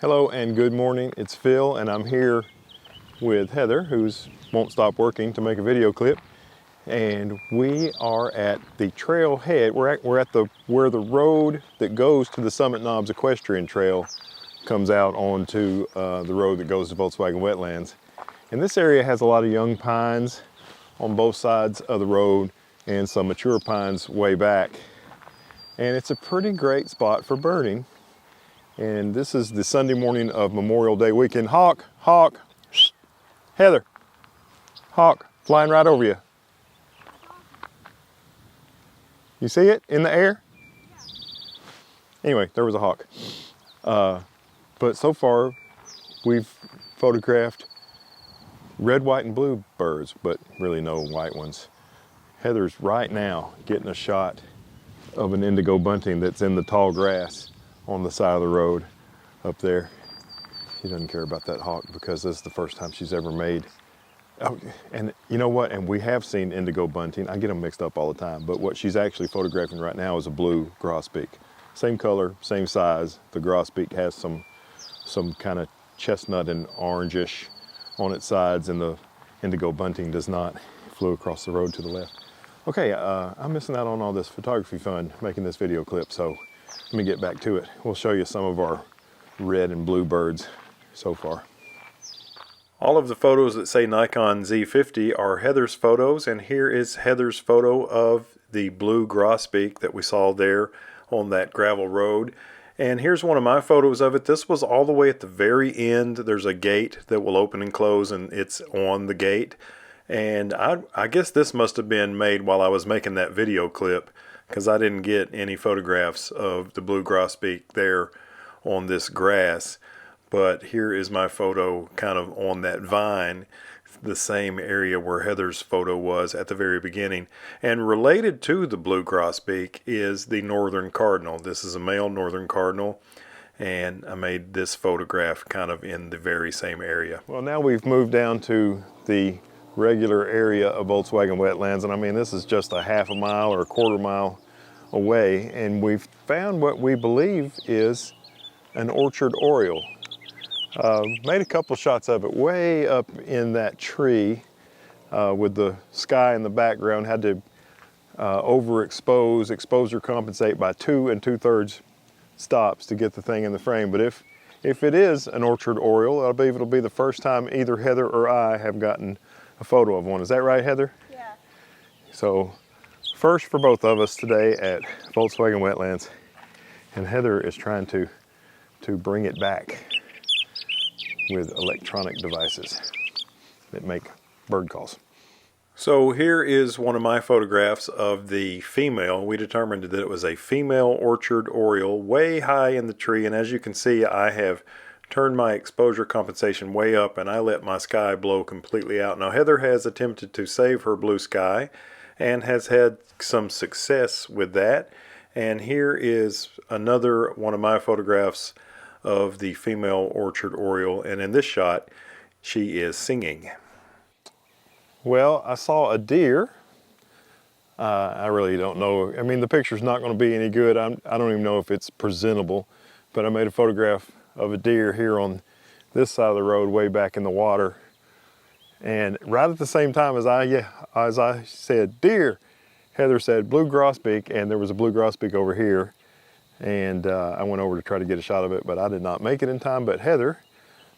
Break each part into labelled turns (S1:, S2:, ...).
S1: Hello and good morning. It's Phil and I'm here with Heather, who's won't stop working to make a video clip. And we are at the trailhead. We're at where the road that goes to the Summit Knobs Equestrian Trail comes out onto the road that goes to Volkswagen Wetlands. And this area has a lot of young pines on both sides of the road and some mature pines way back. And it's a pretty great spot for birding. And this is the Sunday morning of Memorial Day weekend. Hawk, hawk, shh. Heather, hawk, flying right over you. You see it in the air? Anyway, there was a hawk. But so far, we've photographed red, white, and blue birds, but really no white ones. Heather's right now getting a shot of an indigo bunting that's in the tall grass on the side of the road up there. She doesn't care about that hawk because this is the first time she's ever made. Oh, and you know what? And we have seen indigo bunting. I get them mixed up all the time, but what she's actually photographing right now is a blue grosbeak. Same color, same size. The grosbeak has some kind of chestnut and orangish on its sides, and the indigo bunting does not. It flew across the road to the left. Okay, I'm missing out on all this photography fun making this video clip, so let me get back to it. We'll show you some of our red and blue birds so far. All of the photos that say Nikon Z50 are Heather's photos, and here is Heather's photo of the blue grosbeak that we saw there on that gravel road. And here's one of my photos of it. This was all the way at the very end. There's a gate that will open and close, and it's on the gate. And I guess this must have been made while I was making that video clip, because I didn't get any photographs of the blue grosbeak there on this grass. But here is my photo kind of on that vine, the same area where Heather's photo was at the very beginning. And related to the blue grosbeak is the northern cardinal. This is a male northern cardinal, and I made this photograph kind of in the very same area. Well, now we've moved down to the regular area of Volkswagen Wetlands, and I mean this is just a half a mile or a quarter mile away, and we've found what we believe is an orchard oriole. Made a couple shots of it way up in that tree with the sky in the background. Had to overexpose, exposure compensate by 2 2/3 stops to get the thing in the frame. But if it is an orchard oriole, I believe it'll be the first time either Heather or I have gotten a photo of one. Is that right, Heather?
S2: Yeah.
S1: So first for both of us today at Volkswagen Wetlands, and Heather is trying to bring it back with electronic devices that make bird calls. So here is one of my photographs of the female. We determined that it was a female orchard oriole way high in the tree, and as you can see, I have turned my exposure compensation way up and I let my sky blow completely out. Now Heather has attempted to save her blue sky and has had some success with that. And here is another one of my photographs of the female orchard oriole, and in this shot she is singing. Well, I saw a deer. I really don't know. I mean, the picture's not going to be any good. I don't even know if it's presentable, but I made a photograph of a deer here on this side of the road way back in the water, and right at the same time as I said deer, Heather said blue grosbeak, and there was a blue grosbeak over here, and I went over to try to get a shot of it, but I did not make it in time. But Heather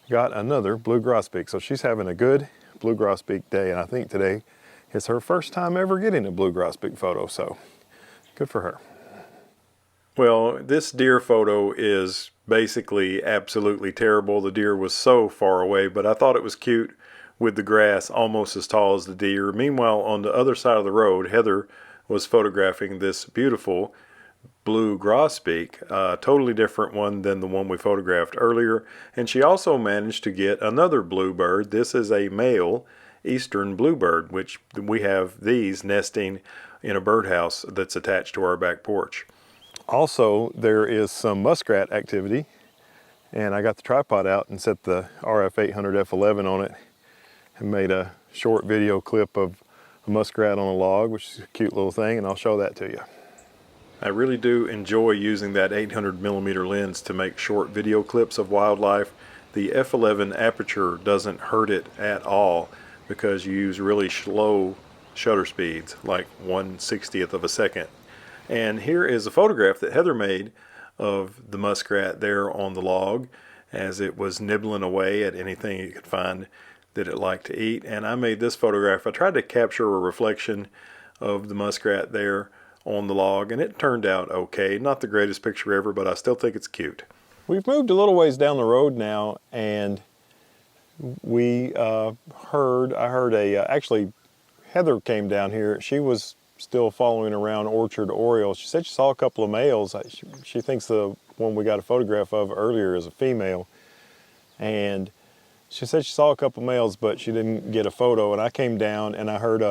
S1: got another blue grosbeak, so she's having a good blue grosbeak day, and I think today is her first time ever getting a blue grosbeak photo, so good for her. Well, this deer photo is basically absolutely terrible. The deer was so far away, but I thought it was cute with the grass almost as tall as the deer. Meanwhile, on the other side of the road, Heather was photographing this beautiful blue grosbeak, a totally different one than the one we photographed earlier. And she also managed to get another bluebird. This is a male eastern bluebird, which we have these nesting in a birdhouse that's attached to our back porch. Also, there is some muskrat activity, and I got the tripod out and set the RF800 F11 on it and made a short video clip of a muskrat on a log, which is a cute little thing, and I'll show that to you. I really do enjoy using that 800mm lens to make short video clips of wildlife. The f11 aperture doesn't hurt it at all because you use really slow shutter speeds, like 1/60th of a second. And here is a photograph that Heather made of the muskrat there on the log as it was nibbling away at anything it could find that it liked to eat. And I made this photograph. I tried to capture a reflection of the muskrat there on the log, and it turned out okay. Not the greatest picture ever, but I still think it's cute. We've moved a little ways down the road now, and I heard actually Heather came down here. She was still following around Orchard Oriole. She said she saw a couple of males. She thinks the one we got a photograph of earlier is a female, and she said she saw a couple of males, but she didn't get a photo. And I came down and I heard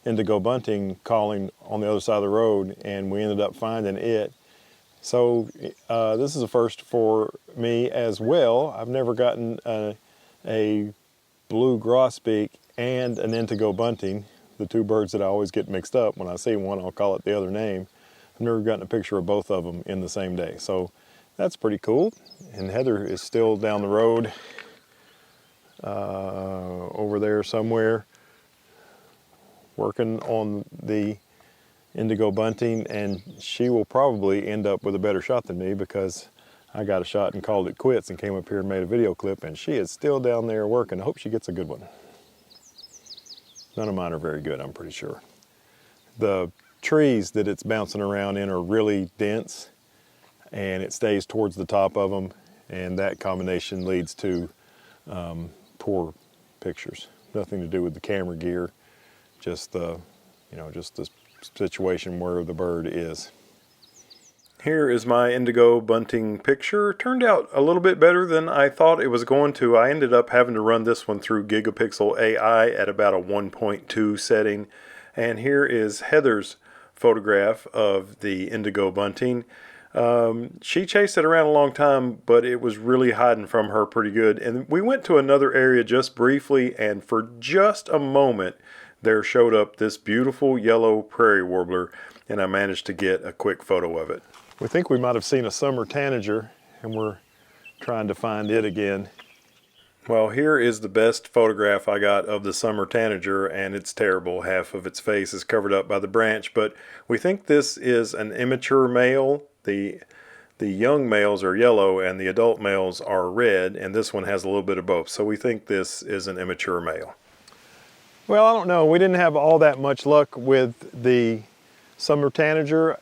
S1: Indigo Bunting calling on the other side of the road, and we ended up finding it. So this is a first for me as well. I've never gotten a blue grosbeak and an Indigo Bunting, the two birds that I always get mixed up. When I see one, I'll call it the other name. I've never gotten a picture of both of them in the same day. So that's pretty cool. And Heather is still down the road over there somewhere working on the Indigo Bunting, and she will probably end up with a better shot than me because I got a shot and called it quits and came up here and made a video clip, and she is still down there working. I hope she gets a good one. None of mine are very good, I'm pretty sure. The trees that it's bouncing around in are really dense, and it stays towards the top of them, and that combination leads to poor pictures. Nothing to do with the camera gear, just the situation where the bird is. Here is my Indigo Bunting picture. Turned out a little bit better than I thought it was going to. I ended up having to run this one through Gigapixel AI at about a 1.2 setting. And here is Heather's photograph of the Indigo Bunting. She chased it around a long time, but it was really hiding from her pretty good. And we went to another area just briefly, and for just a moment, there showed up this beautiful yellow prairie warbler, and I managed to get a quick photo of it. We think we might have seen a summer tanager, and we're trying to find it again. Well, here is the best photograph I got of the summer tanager, and it's terrible. Half of its face is covered up by the branch, but we think this is an immature male. The young males are yellow and the adult males are red, and this one has a little bit of both. So we think this is an immature male. Well, I don't know. We didn't have all that much luck with the summer tanager.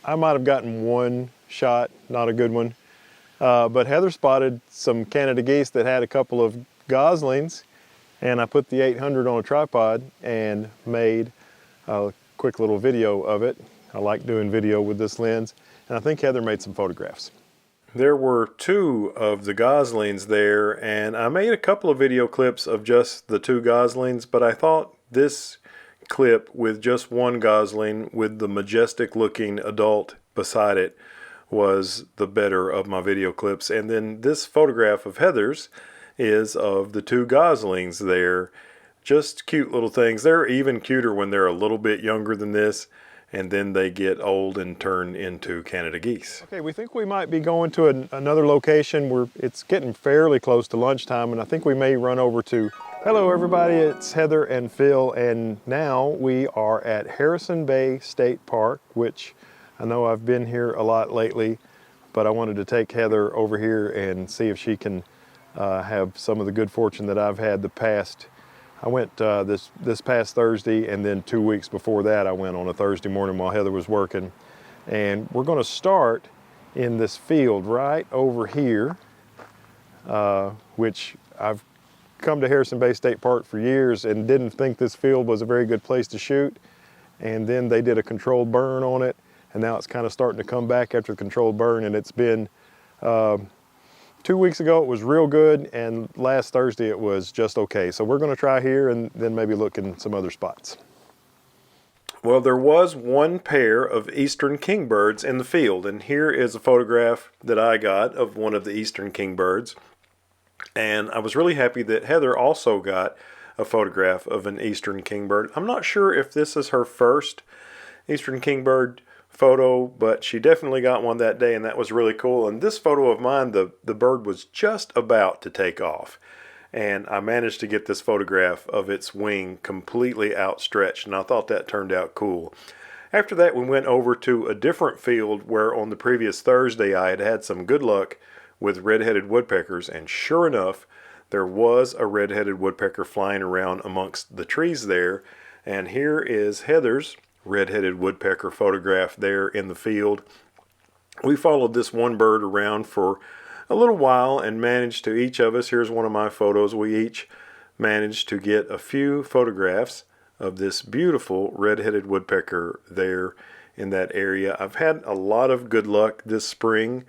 S1: I might have gotten one shot, not a good one. But Heather spotted some Canada geese that had a couple of goslings, and I put the 800 on a tripod and made a quick little video of it. I like doing video with this lens, and I think Heather made some photographs. There were two of the goslings there, and I made a couple of video clips of just the two goslings, but I thought this clip with just one gosling with the majestic looking adult beside it was the better of my video clips. And then this photograph of Heather's is of the two goslings there. Just cute little things. They're even cuter when they're a little bit younger than this, and then they get old and turn into Canada geese. Okay, we think we might be going to another location. It's getting fairly close to lunchtime, and I think we may run over to... Hello everybody, it's Heather and Phil, and now we are at Harrison Bay State Park, which I know I've been here a lot lately, but I wanted to take Heather over here and see if she can have some of the good fortune that I've had I went this past Thursday, and then 2 weeks before that I went on a Thursday morning while Heather was working. And we're going to start in this field right over here, which I've come to Harrison Bay State Park for years and didn't think this field was a very good place to shoot. And then they did a controlled burn on it, and now it's kind of starting to come back after the controlled burn, and it's been 2 weeks ago it was real good, and last Thursday it was just okay. So we're going to try here and then maybe look in some other spots. Well, there was one pair of eastern kingbirds in the field, and here is a photograph that I got of one of the eastern kingbirds. And I was really happy that Heather also got a photograph of an eastern kingbird. I'm not sure if this is her first eastern kingbird photo, but she definitely got one that day, and that was really cool. And this photo of mine, the bird was just about to take off, and I managed to get this photograph of its wing completely outstretched, and I thought that turned out cool. After that, we went over to a different field where on the previous Thursday I had had some good luck with red-headed woodpeckers, and sure enough, there was a red-headed woodpecker flying around amongst the trees there. And here is Heather's red-headed woodpecker photograph there in the field. We followed this one bird around for a little while and managed to, each of us, here's one of my photos, we each managed to get a few photographs of this beautiful red-headed woodpecker there in that area. I've had a lot of good luck this spring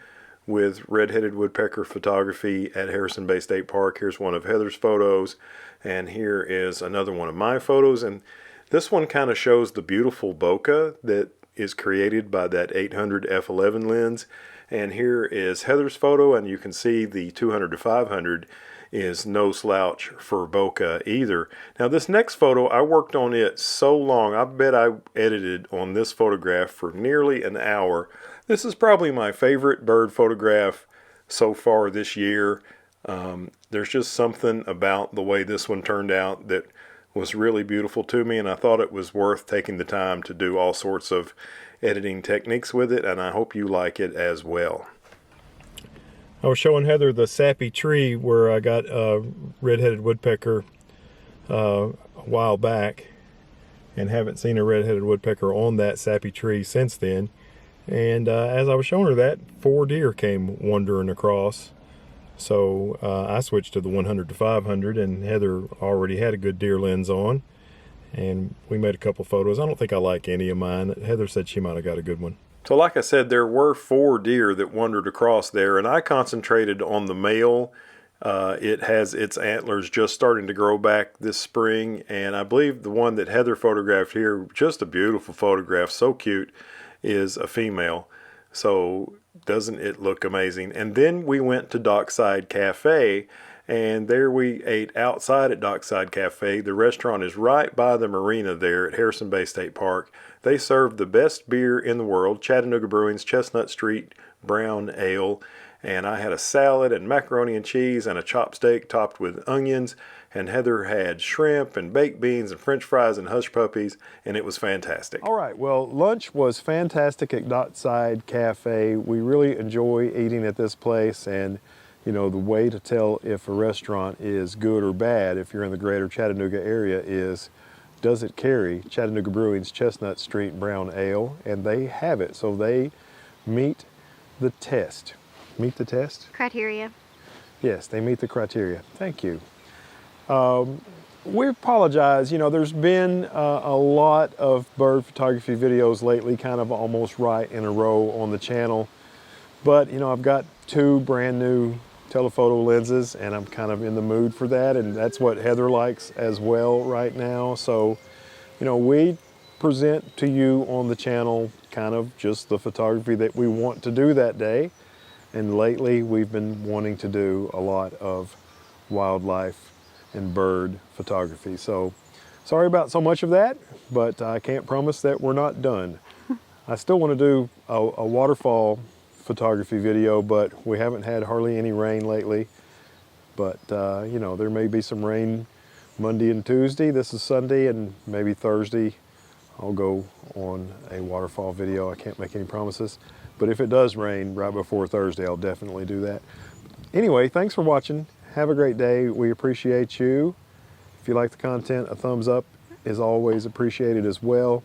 S1: with red-headed woodpecker photography at Harrison Bay State Park. Here's one of Heather's photos, and here is another one of my photos. And this one kind of shows the beautiful bokeh that is created by that 800 f11 lens. And here is Heather's photo, and you can see the 200 to 500 is no slouch for bokeh either. Now this next photo, I worked on it so long. I bet I edited on this photograph for nearly an hour. This is probably my favorite bird photograph so far this year. There's just something about the way this one turned out that was really beautiful to me, and I thought it was worth taking the time to do all sorts of editing techniques with it, and I hope you like it as well. I was showing Heather the sappy tree where I got a red-headed woodpecker a while back, and haven't seen a red-headed woodpecker on that sappy tree since then. And as I was showing her that, 4 deer came wandering across. So I switched to the 100 to 500, and Heather already had a good deer lens on, and we made a couple photos. I don't think I like any of mine. Heather said she might have got a good one. So like I said, there were 4 deer that wandered across there, and I concentrated on the male. It has its antlers just starting to grow back this spring, and I believe the one that Heather photographed here, just a beautiful photograph, so cute, is a female. So doesn't it look amazing? And then we went to Dockside Cafe, and there we ate outside at Dockside Cafe. The restaurant is right by the marina there at Harrison Bay State Park. They serve the best beer in the world, Chattanooga Brewing's Chestnut Street Brown Ale. And I had a salad and macaroni and cheese and a chopped steak topped with onions. And Heather had shrimp and baked beans and french fries and hush puppies, and it was fantastic. All right, well, lunch was fantastic at Dockside Cafe. We really enjoy eating at this place, and you know, the way to tell if a restaurant is good or bad if you're in the greater Chattanooga area is, does it carry Chattanooga Brewing's Chestnut Street Brown Ale? And they have it, so they meet the test. Meet the test?
S2: Criteria.
S1: Yes, they meet the criteria. Thank you. We apologize, you know, there's been a lot of bird photography videos lately, kind of almost right in a row on the channel. But, you know, I've got 2 brand new telephoto lenses, and I'm kind of in the mood for that, and that's what Heather likes as well right now. So, you know, we present to you on the channel kind of just the photography that we want to do that day. And lately we've been wanting to do a lot of wildlife and bird photography. So sorry about so much of that, but I can't promise that we're not done. I still want to do a waterfall photography video, but we haven't had hardly any rain lately. But you know, there may be some rain Monday and Tuesday. This is Sunday, and maybe Thursday I'll go on a waterfall video. I can't make any promises, but if it does rain right before Thursday, I'll definitely do that. Anyway, thanks for watching. Have a great day. We appreciate you. If you like the content, a thumbs up is always appreciated as well.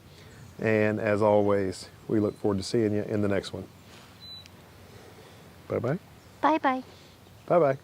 S1: And as always, we look forward to seeing you in the next one. Bye-bye.
S2: Bye-bye.
S1: Bye-bye.